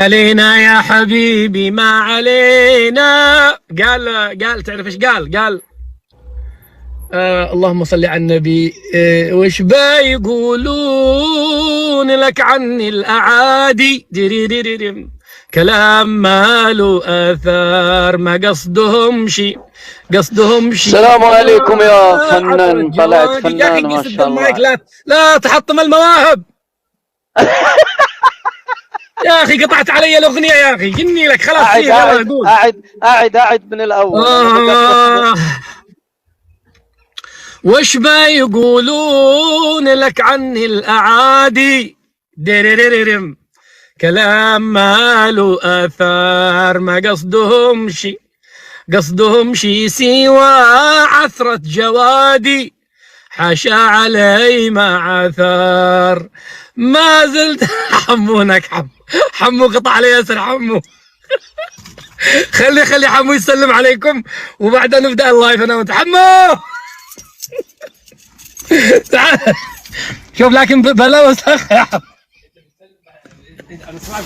علينا يا حبيبي ما علينا. قال تعرف ايش قال؟ اللهم صل على النبي. وش بيقولون لك عني الأعادي ديري كلام ما له آثار ما قصدهم شي. السلام عليكم يا فنان، طلعت فنان ما شاء الله. لا تحطم المواهب. يا اخي قطعت علي الاغنيه يا اخي، جني لك خلاص. اعد من الاول. وش بيقولون لك عني الاعادي ديريريرم كلام ما له اثار ما قصدهم شي سوى عثرة جوادي حاشا علي ما عثر ما زلت. حمونك حمو قطع علي ياسر حمو. خلي حمو يسلم عليكم وبعدها نبدا اللايف انا وانت. حمو تعال شوف لكن بلا وسخ يا حمو. انا سمعت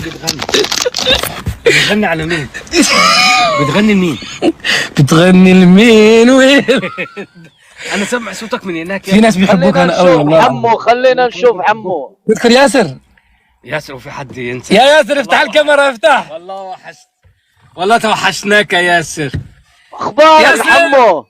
بتغني على مين؟ بتغني لمين؟ بتغني لمين وين؟ انا سمع صوتك من هناك. في ناس بيحبوك انا قوي والله. حمو خلينا نشوف حمو. تذكر ياسر وفي حد ينسى؟ يا ياسر افتح الكاميرا افتح. والله توحشناك يا ياسر. اخبارك حمو؟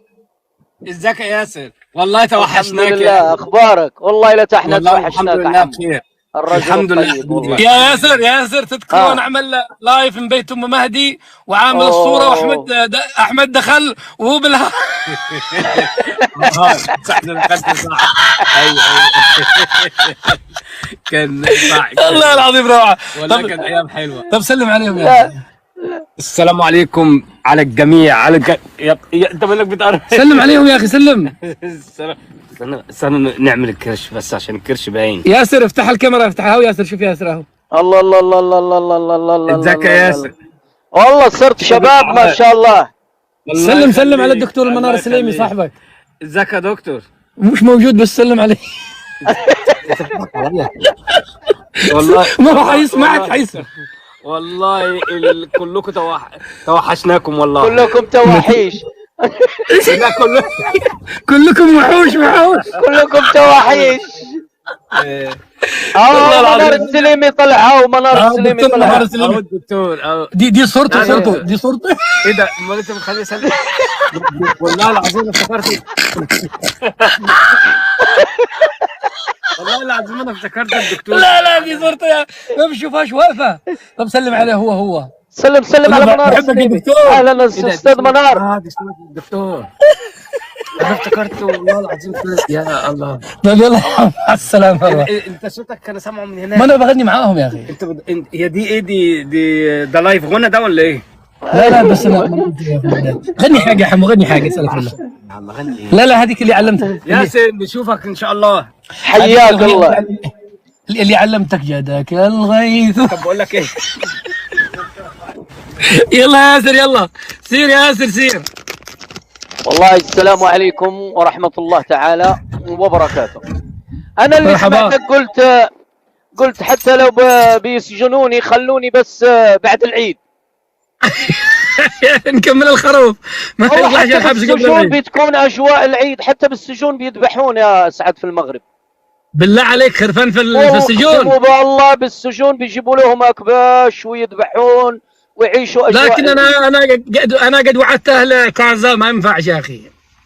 ازيك يا ياسر؟ والله توحشناك. الحمد لله. اخبارك؟ والله لا احنا توحشناك. الحمد لله بخير. الحمد لله. يا ياسر تذكر نعمل لايف من بيت ام مهدي وعامل الصوره واحمد دخل وهو بالها. صح كان صح والله العظيم روعه. والله كان ايام حلوه. طب سلم عليهم يا السلام عليكم على الجميع. انت مالك بتقرب؟ سلم عليهم يا اخي سلم. استنى نعمل الكرش بس عشان الكرش باين. ياسر افتح الكاميرا افتحها. اهو ياسر شوف ياسر اهو. الله الله الله الله الله الله الله الله. ازيك يا ياسر؟ والله صرت شباب ما شاء الله. سلم على الدكتور المنار السليمي صاحبك. ازيك يا دكتور؟ مش موجود بس سلم عليه. والله ما هو حيسمعك حيسمع. والله كلكم توحشناكم والله. كلكم توحيش. كلكم وحوش. كلكم توحيش. منار السليمي طلع. منار السليمي طلع. الدكتور دي صورته. ايه ده؟ امال انت بتخليه يسلم؟ والله العظيم افتكرت. والله العظيم انا افتكرت الدكتور. لا دي صورته ما بشوفهاش واقفه. طب سلم عليه هو. سلم على منار السليمي. اهلا استاذ منار. الدكتور انا افتكرته والله العظيم. يا الله. طيب يلا مع السلامه. انت صوتك كان سامعه من هناك. ما انا بغني معاهم يا اخي. هي دي ايه؟ ده لايف غنى ده ولا ايه؟ لا بس انا غني حاجه يا حمو. غني حاجه سلف الله. لا هذيك اللي علمتك. ياسر نشوفك ان شاء الله. حياك الله. اللي علمتك جادك الغيث. طب بقول لك ايه؟ يلا ياسر يلا سير يا ياسر سير. والله السلام عليكم ورحمة الله تعالى وبركاته. أنا اللي سمعتك قلت حتى لو بيسجنوني خلوني بس بعد العيد. نكمل الخروف. ما يطلعش الحبس قبل العيد. بتكون أجواء العيد حتى بالسجون بيذبحون يا سعد في المغرب. بالله عليك خرفان في السجون. والله بالسجون بيجيبوا لهم أكباش ويذبحون ويعيشوا أجواء. لكن انا قد وعدت اهل كازا ما ينفعش يا اخي.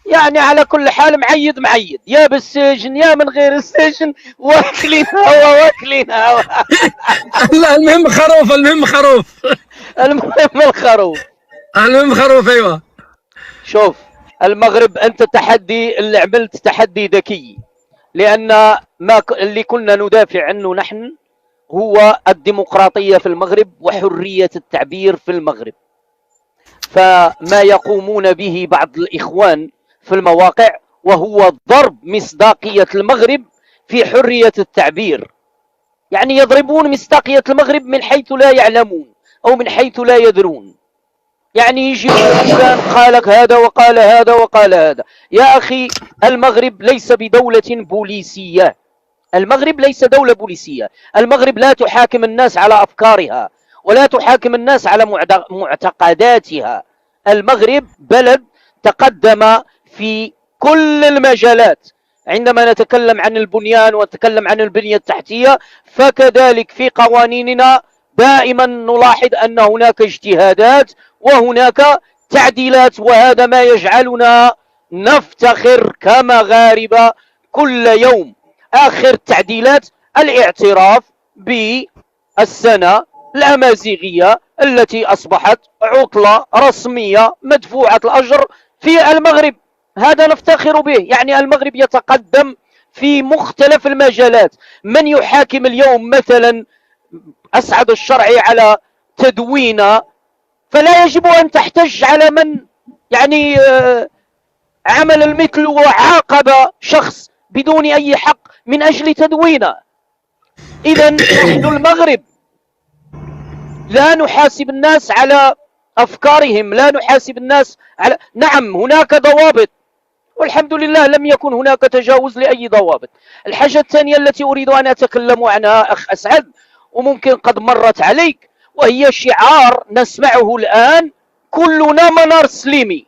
يعني على كل حال معيد يا بالسجن يا من غير السجن واكلين هوا. لا المهم خروف. المهم خروف ايوه. شوف المغرب انت تحدي اللي عملت تحدي ذكي، لان اللي كنا ندافع عنه نحن هو الديمقراطية في المغرب وحرية التعبير في المغرب. فما يقومون به بعض الإخوان في المواقع وهو ضرب مصداقية المغرب في حرية التعبير. يعني يضربون مصداقية المغرب من حيث لا يعلمون أو من حيث لا يدرون. يعني يجي الإنسان قالك هذا وقال هذا وقال هذا. يا أخي المغرب ليس بدولة بوليسية. المغرب ليس دولة بوليسية. المغرب لا تحاكم الناس على أفكارها ولا تحاكم الناس على معتقداتها. المغرب بلد تقدم في كل المجالات. عندما نتكلم عن البنيان ونتكلم عن البنية التحتية، فكذلك في قوانيننا دائما نلاحظ أن هناك اجتهادات وهناك تعديلات، وهذا ما يجعلنا نفتخر كمغاربة كل يوم. آخر تعديلات الاعتراف بالسنة الأمازيغية التي أصبحت عطلة رسمية مدفوعة الأجر في المغرب، هذا نفتخر به. يعني المغرب يتقدم في مختلف المجالات. من يحاكم اليوم مثلا أسعد الشرعي على تدوين، فلا يجب أن تحتج على من يعني عمل المثل وعاقب شخص بدون أي حق من أجل تدوينه. إذا نحن المغرب لا نحاسب الناس على أفكارهم، لا نحاسب الناس على، نعم هناك ضوابط والحمد لله لم يكن هناك تجاوز لأي ضوابط. الحاجة الثانية التي أريد أن أتكلم عنها أخ أسعد، وممكن قد مرت عليك، وهي شعار نسمعه الآن: كلنا منار سليمي.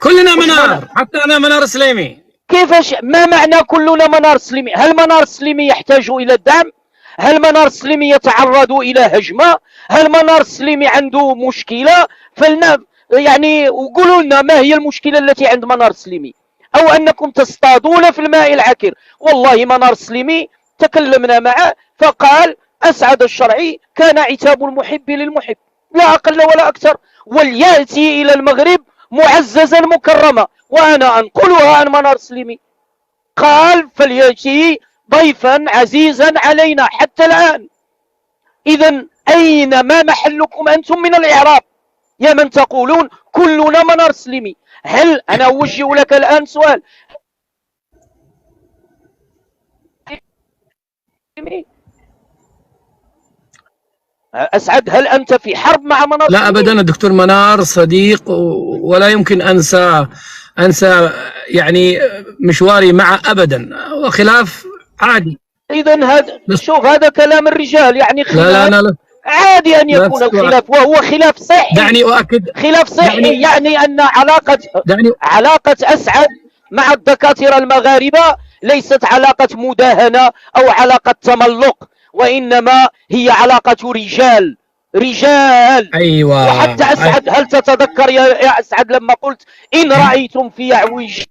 كلنا منار، حتى أنا منار سليمي. كيفاش؟ ما معنى كلنا منار سليمي؟ هل منار سليمي يحتاج إلى الدعم؟ هل منار سليمي يتعرض إلى هجمة؟ هل منار سليمي عنده مشكلة؟ يعني وقولوا لنا ما هي المشكلة التي عند منار سليمي؟ أو أنكم تصطادون في الماء العكر. والله منار سليمي تكلمنا معه فقال أسعد الشرعي كان عتاب المحب للمحب، لا أقل ولا أكثر، وليأتي إلى المغرب معززا مكرما. وأنا أنقلها عن منار سليمي، قال فليأتي ضيفا عزيزا علينا حتى الآن. إذا أين ما محلكم أنتم من الإعراب يا من تقولون كلنا منار سليمي؟ هل أنا أوجه لك الآن سؤال، أسعد، هل أنت في حرب مع منار لا سليمي؟ أبدا، الدكتور منار صديق ولا يمكن أنسى يعني مشواري معه أبدا، وخلاف عادي. إذا هذا شوف هذا كلام الرجال، يعني خلاف لا عادي أن يكون الخلاف، وهو خلاف صحي. دعني أؤكد، خلاف صحي يعني أن علاقة أسعد مع الدكاترة المغاربة ليست علاقة مداهنة أو علاقة تملق، وإنما هي علاقة رجال. أيوة. وحتى أسعد، هل تتذكر يا أسعد لما قلت إن رأيتم في أعوج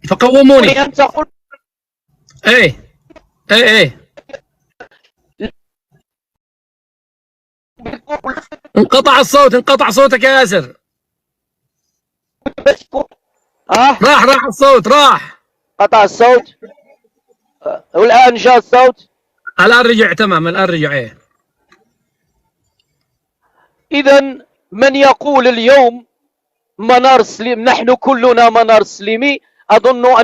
فقوموني؟ أن تقول ايه انقطع صوتك يا ياسر. راح الصوت، راح، قطع الصوت، والآن جاء الصوت، الآن رجع تمام، الآن رجع. ايه إذا من يقول اليوم منار سليم، نحن كلنا منار سليمي، أظن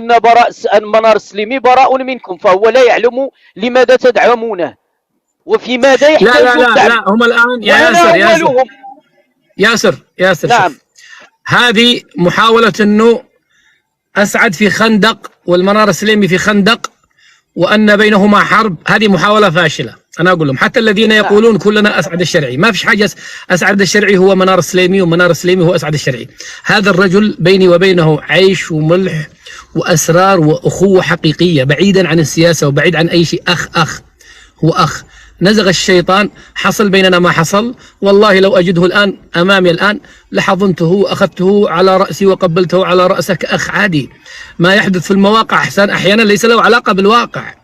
أن منار سليمي براء منكم، فهو لا يعلم لماذا تدعمونه وفي ماذا يحتاج الدعم. لا هم الآن ياسر نعم. هذه محاولة أنه أسعد في خندق والمنار السليمي في خندق وأن بينهما حرب، هذه محاولة فاشلة. أنا أقول لهم حتى الذين يقولون كلنا أسعد الشرعي، ما فيش حاجة أسعد الشرعي هو منار السليمي ومنار السليمي هو أسعد الشرعي. هذا الرجل بيني وبينه عيش وملح وأسرار وأخوة حقيقية، بعيدا عن السياسة وبعيد عن أي شيء. هو أخ. نزغ الشيطان، حصل بيننا ما حصل، والله لو أجده الآن أمامي الآن لحضنته وأخذته على رأسي وقبلته على رأسه كأخ عادي. ما يحدث في المواقع أحيانا ليس له علاقة بالواقع،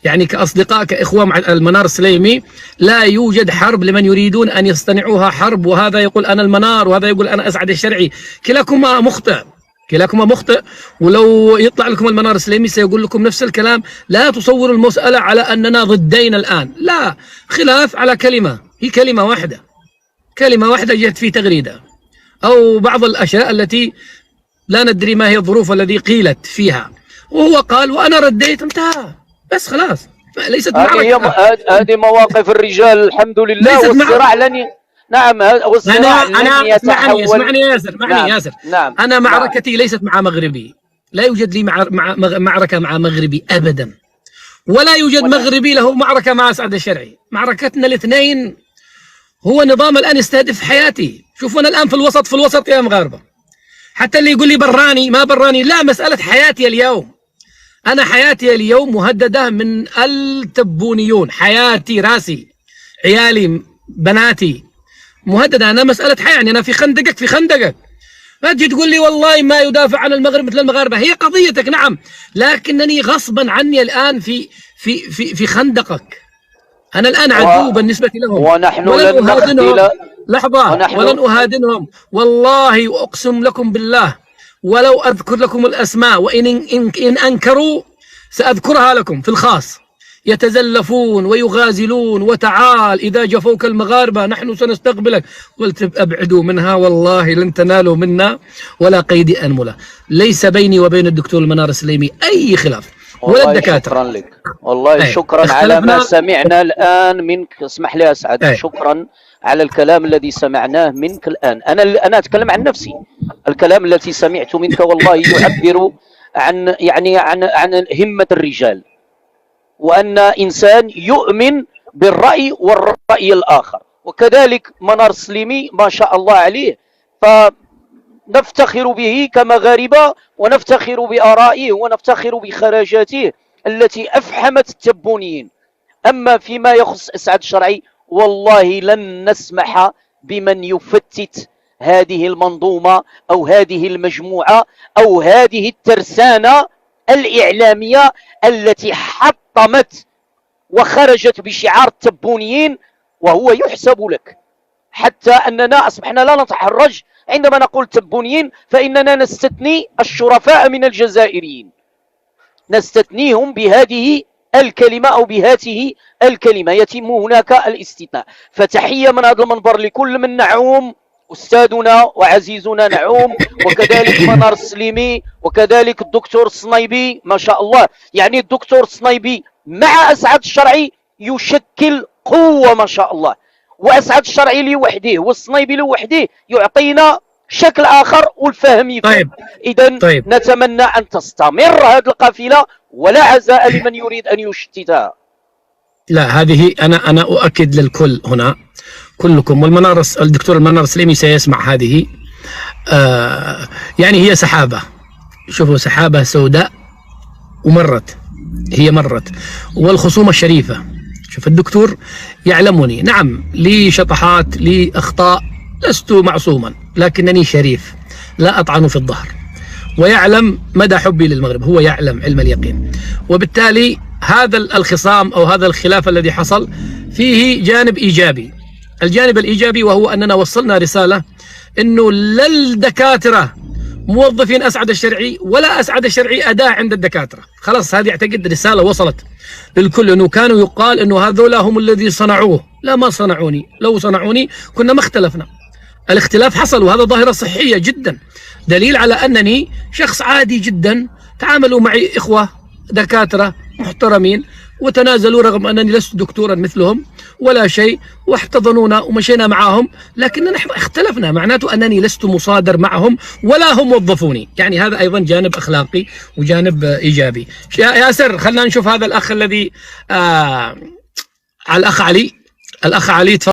يعني كأصدقاء كإخوة مع المنار السليمي لا يوجد حرب لمن يريدون أن يصطنعوها حرب، وهذا يقول أنا المنار وهذا يقول أنا أسعد الشرعي. كلاكما مخطئ، ولو يطلع لكم المنار السليمي سيقول لكم نفس الكلام. لا تصوروا المسألة على أننا ضدين الآن، لا، خلاف على كلمة، هي كلمة واحدة جت في تغريدة أو بعض الأشياء التي لا ندري ما هي الظروف التي قيلت فيها، وهو قال وأنا رديت، انتهى، بس خلاص. ليست معركة. هذه مواقف الرجال الحمد لله، والصراع لن نعم والصراع لن يتحول. اسمعني ياسر. نعم. أنا معركتي ليست مع مغربي، لا يوجد لي معركة مع مغربي أبدا، ولا يوجد مغربي له معركة مع أسعد الشرعي. معركتنا الاثنين هو نظام الآن يستهدف حياتي. شوفوا أنا الآن في الوسط يا مغاربة. حتى اللي يقول لي براني ما براني، لا، مسألة حياتي اليوم. أنا حياتي اليوم مهددة من التبونيون. حياتي، راسي، عيالي، بناتي مهددة. أنا مسألة حياة، يعني أنا في خندقك ما تجي تقول لي والله ما يدافع عن المغرب مثل المغاربة. هي قضيتك نعم، لكنني غصبا عني الآن في خندقك. أنا الآن عدو بالنسبة لهم، ونحن ولن أهادنهم. لحظة، ولن أهادنهم والله، وأقسم لكم بالله ولو أذكر لكم الأسماء، وإن إن أنكروا سأذكرها لكم في الخاص. يتزلفون ويغازلون، وتعال إذا جفوك المغاربة نحن سنستقبلك. قلت أبعدوا منها، والله لن تنالوا منا ولا قيد أنملة. ليس بيني وبين الدكتور المنار السليمي أي خلاف ولا الدكاترة. شكرا لك، والله شكرا على ما سمعنا الآن منك. اسمح لي أسعد، شكرا على الكلام الذي سمعناه منك الآن. أنا أتكلم عن نفسي. الكلام الذي سمعت منك والله يعبر عن عن همة الرجال، وأن إنسان يؤمن بالرأي والرأي الآخر. وكذلك منار السليمي ما شاء الله عليه، فنفتخر به كمغاربة، ونفتخر بآرائه ونفتخر بخراجاته التي أفحمت التبونيين. أما فيما يخص أسعد الشرعي، والله لن نسمح بمن يفتت هذه المنظومة أو هذه المجموعة أو هذه الترسانة الإعلامية التي حطمت وخرجت بشعار التبونيين، وهو يحسب لك. حتى أننا أصبحنا لا نتحرج عندما نقول تبونيين، فإننا نستثني الشرفاء من الجزائريين، نستثنيهم بهذه الكلمة أو بهذه الكلمة، يتم هناك الاستثناء. فتحية من هذا المنبر لكل من نعوم، أستاذنا وعزيزنا نعوم، وكذلك منار السليمي، وكذلك الدكتور الصنيبي ما شاء الله. يعني الدكتور الصنيبي مع أسعد الشرعي يشكل قوة ما شاء الله، وأسعد الشرعي لوحده والصنيبي لوحده يعطينا شكل آخر والفهم يفهم. طيب. إذن نتمنى أن تستمر هذه القافلة، ولا عزاء لمن يريد أن يشتتها. لا، هذه أنا أؤكد للكل هنا، كلكم، الدكتور المنار السليمي سيسمع هذه. يعني هي سحابة، شوفوا سحابة سوداء ومرت، هي مرت. والخصومة الشريفة، شوف الدكتور يعلمني، نعم لي شطحات، لي أخطاء، لست معصوما، لكنني شريف لا أطعن في الظهر، ويعلم مدى حبي للمغرب، هو يعلم علم اليقين. وبالتالي هذا الخصام أو هذا الخلاف الذي حصل فيه جانب إيجابي. الجانب الإيجابي وهو أننا وصلنا رسالة أنه لا الدكاترة موظفين أسعد الشرعي ولا أسعد الشرعي أداة عند الدكاترة. خلاص، هذه أعتقد رسالة وصلت للكل، أنه كانوا يقال أنه هذولا هم الذي صنعوه. لا، ما صنعوني، لو صنعوني كنا ما اختلفنا. الاختلاف حصل، وهذا ظاهرة صحية جدا، دليل على أنني شخص عادي جدا. تعاملوا معي إخوة دكاترة محترمين وتنازلوا رغم أنني لست دكتورا مثلهم ولا شيء، واحتضنونا ومشينا معهم، لكننا نحن اختلفنا، معناته أنني لست مصادر معهم ولا هم وظفوني. يعني هذا أيضا جانب أخلاقي وجانب إيجابي. ياسر، خلنا نشوف هذا الأخ الذي الأخ علي.